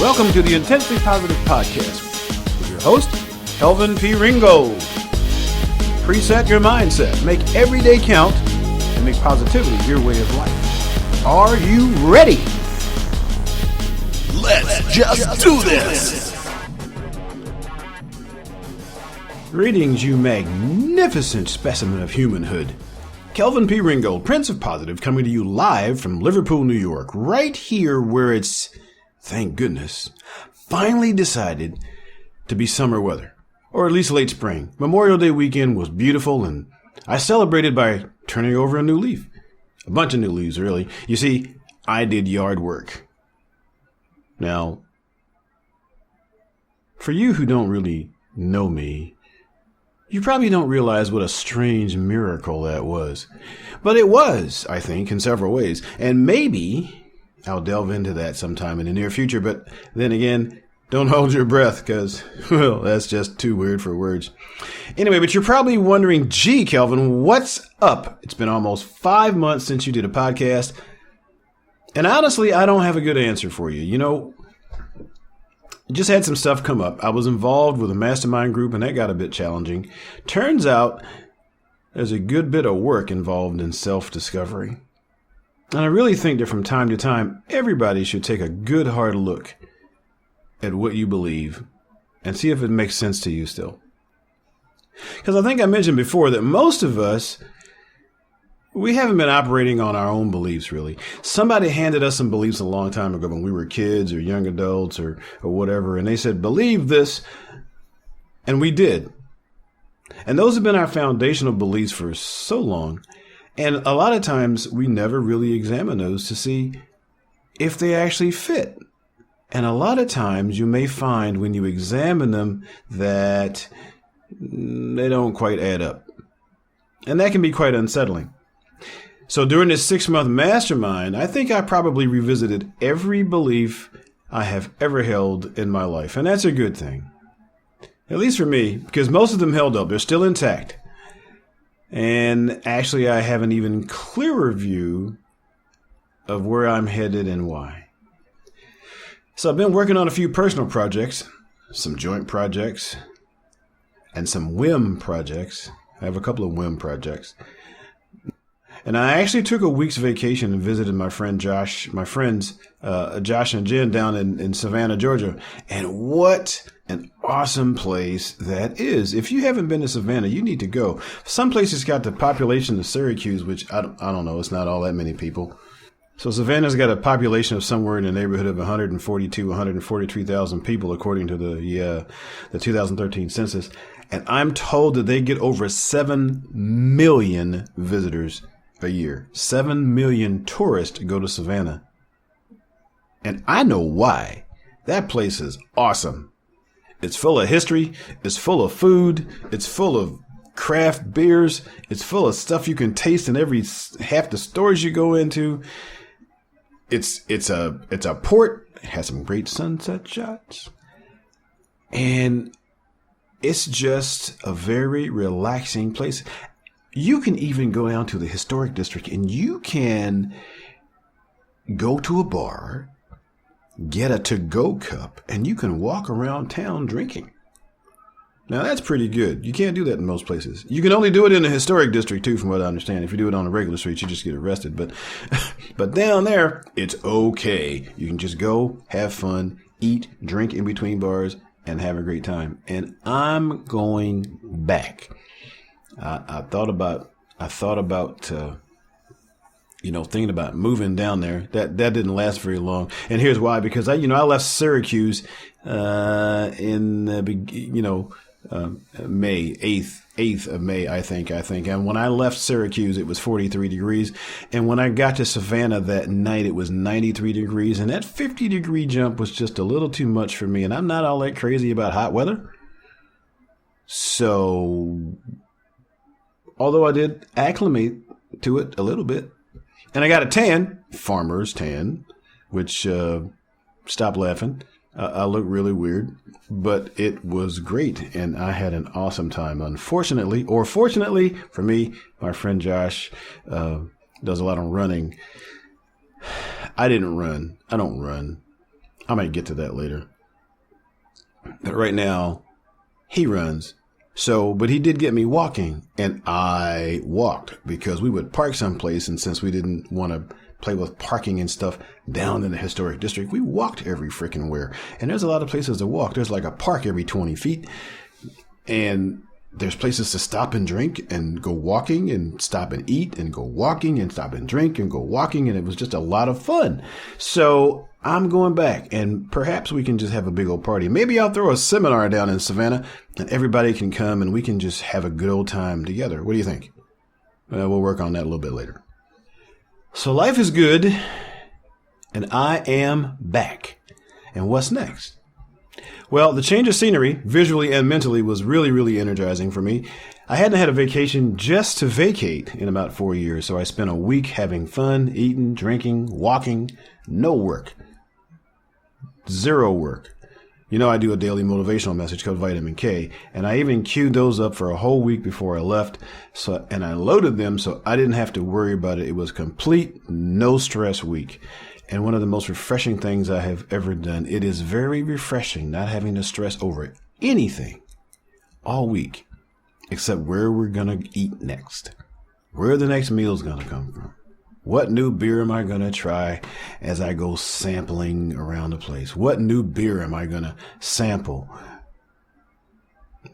Welcome to the Intensely Positive Podcast with your host, Kelvin P. Ringo. Preset your mindset, make every day count, and make positivity your way of life. Are you ready? Let's just do this! Greetings, you magnificent specimen of humanhood. Kelvin P. Ringo, Prince of Positive, coming to you live from Liverpool, New York, right here where it's, thank goodness, finally decided to be summer weather, or at least late spring. Memorial Day weekend was beautiful, and I celebrated by turning over a new leaf. A bunch of new leaves, really. You see, I did yard work. Now, for you who don't really know me, you probably don't realize what a strange miracle that was. But it was, I think, in several ways. And maybe I'll delve into that sometime in the near future. But then again, don't hold your breath because, well, that's just too weird for words. Anyway, but you're probably wondering, gee, Kelvin, what's up? It's been almost 5 months since you did a podcast. And honestly, I don't have a good answer for you. You know, just had some stuff come up. I was involved with a mastermind group, and that got a bit challenging. Turns out there's a good bit of work involved in self-discovery. And I really think that from time to time, everybody should take a good hard look at what you believe and see if it makes sense to you still. Because I think I mentioned before that most of us, we haven't been operating on our own beliefs, really. Somebody handed us some beliefs a long time ago when we were kids or young adults or whatever, and they said, believe this, and we did. And those have been our foundational beliefs for so long, and a lot of times we never really examine those to see if they actually fit. And a lot of times you may find when you examine them that they don't quite add up. And that can be quite unsettling. So during this 6-month mastermind, I think I probably revisited every belief I have ever held in my life. And that's a good thing. At least for me, because most of them held up. They're still intact. And actually, I have an even clearer view of where I'm headed and why. So I've been working on a few personal projects, some joint projects, and some whim projects. I have a couple of whim projects. And I actually took a week's vacation and visited my friends Josh and Jen down in Savannah, Georgia. And what an awesome place that is. If you haven't been to Savannah, you need to go. Some places got the population of Syracuse, which I don't know. It's not all that many people. So Savannah's got a population of somewhere in the neighborhood of 143,000 people, according to the 2013 census. And I'm told that they get over 7 million visitors a year. 7 million tourists go to Savannah. And I know why. That place is awesome. It's full of history. It's full of food. It's full of craft beers. It's full of stuff you can taste in every half the stores you go into. It's a port. It has some great sunset shots. And it's just a very relaxing place. You can even go down to the historic district and you can go to a bar, get a to-go cup, and you can walk around town drinking. Now, that's pretty good. You can't do that in most places. You can only do it in the historic district, too, from what I understand. If you do it on a regular street, you just get arrested. But down there, it's okay. You can just go, have fun, eat, drink in between bars, and have a great time. And I'm going back. I thought about thinking about moving down there. That didn't last very long. And here's why, because I left Syracuse, in May 8th of May, I think. And when I left Syracuse, it was 43 degrees. And when I got to Savannah that night, it was 93 degrees. And that 50-degree jump was just a little too much for me. And I'm not all that crazy about hot weather. So, although I did acclimate to it a little bit. And I got a tan, farmer's tan, which, stop laughing. I look really weird, but it was great, and I had an awesome time. Unfortunately, or fortunately for me, my friend Josh does a lot of running. I didn't run. I don't run. I might get to that later. But right now, he runs. So, but he did get me walking, and I walked because we would park someplace, and since we didn't want to play with parking and stuff down in the historic district, we walked every freaking where. And there's a lot of places to walk. There's like a park every 20 feet, and there's places to stop and drink and go walking and stop and eat and go walking and stop and drink and go walking. And it was just a lot of fun. So I'm going back, and perhaps we can just have a big old party. Maybe I'll throw a seminar down in Savannah and everybody can come and we can just have a good old time together. What do you think? We'll work on that a little bit later. So life is good, and I am back. And what's next? Well, the change of scenery, visually and mentally, was really, really energizing for me. I hadn't had a vacation just to vacate in about 4 years, so I spent a week having fun, eating, drinking, walking, no work. Zero work. You know, I do a daily motivational message called Vitamin K, and I even queued those up for a whole week before I left, and I loaded them so I didn't have to worry about it. It was a complete, no-stress week. And one of the most refreshing things I have ever done. It is very refreshing not having to stress over anything all week except where we're going to eat next, where the next meal is going to come from. What new beer am I going to try as I go sampling around the place? What new beer am I going to sample?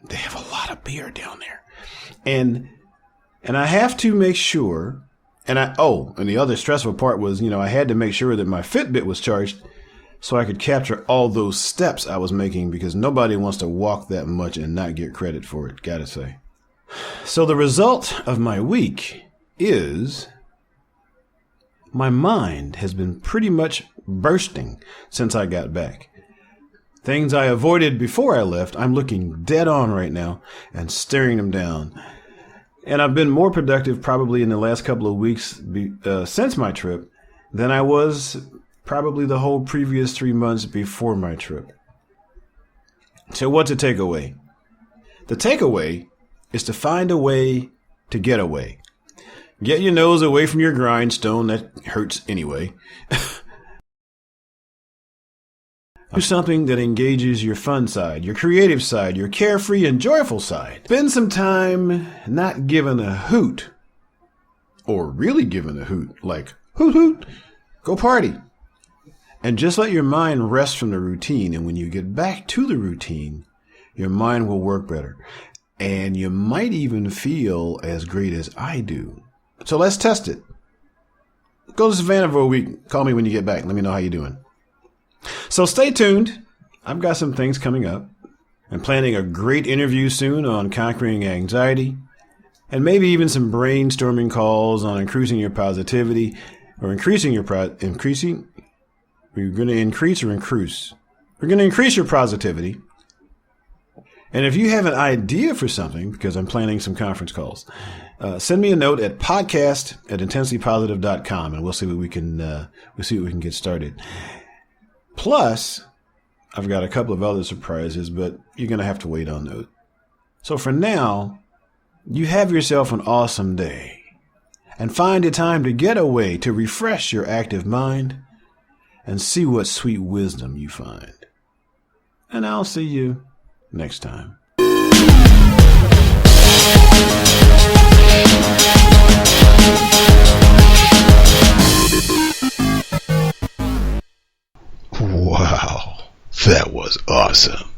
They have a lot of beer down there. And I have to make sure. And the other stressful part was, I had to make sure that my Fitbit was charged so I could capture all those steps I was making, because nobody wants to walk that much and not get credit for it, gotta say. So the result of my week is my mind has been pretty much bursting since I got back. Things I avoided before I left, I'm looking dead on right now and staring them down. And I've been more productive probably in the last couple of weeks since my trip than I was probably the whole previous 3 months before my trip. So what's the takeaway? The takeaway is to find a way to get away. Get your nose away from your grindstone. That hurts anyway. Do something that engages your fun side, your creative side, your carefree and joyful side. Spend some time not giving a hoot, or really giving a hoot, like hoot hoot, go party. And just let your mind rest from the routine. And when you get back to the routine, your mind will work better. And you might even feel as great as I do. So let's test it. Go to Savannah for a week. Call me when you get back. Let me know how you're doing. So stay tuned. I've got some things coming up. I'm planning a great interview soon on conquering anxiety, and maybe even some brainstorming calls on increasing your positivity, or increasing your increasing. We're going to increase or increase. We're going to increase your positivity. And if you have an idea for something, because I'm planning some conference calls, send me a note at podcast@intensitypositive.com, and we'll see what we can get started. Plus, I've got a couple of other surprises, but you're going to have to wait on those. So for now, you have yourself an awesome day, and find a time to get away to refresh your active mind and see what sweet wisdom you find. And I'll see you next time. Wow, that was awesome.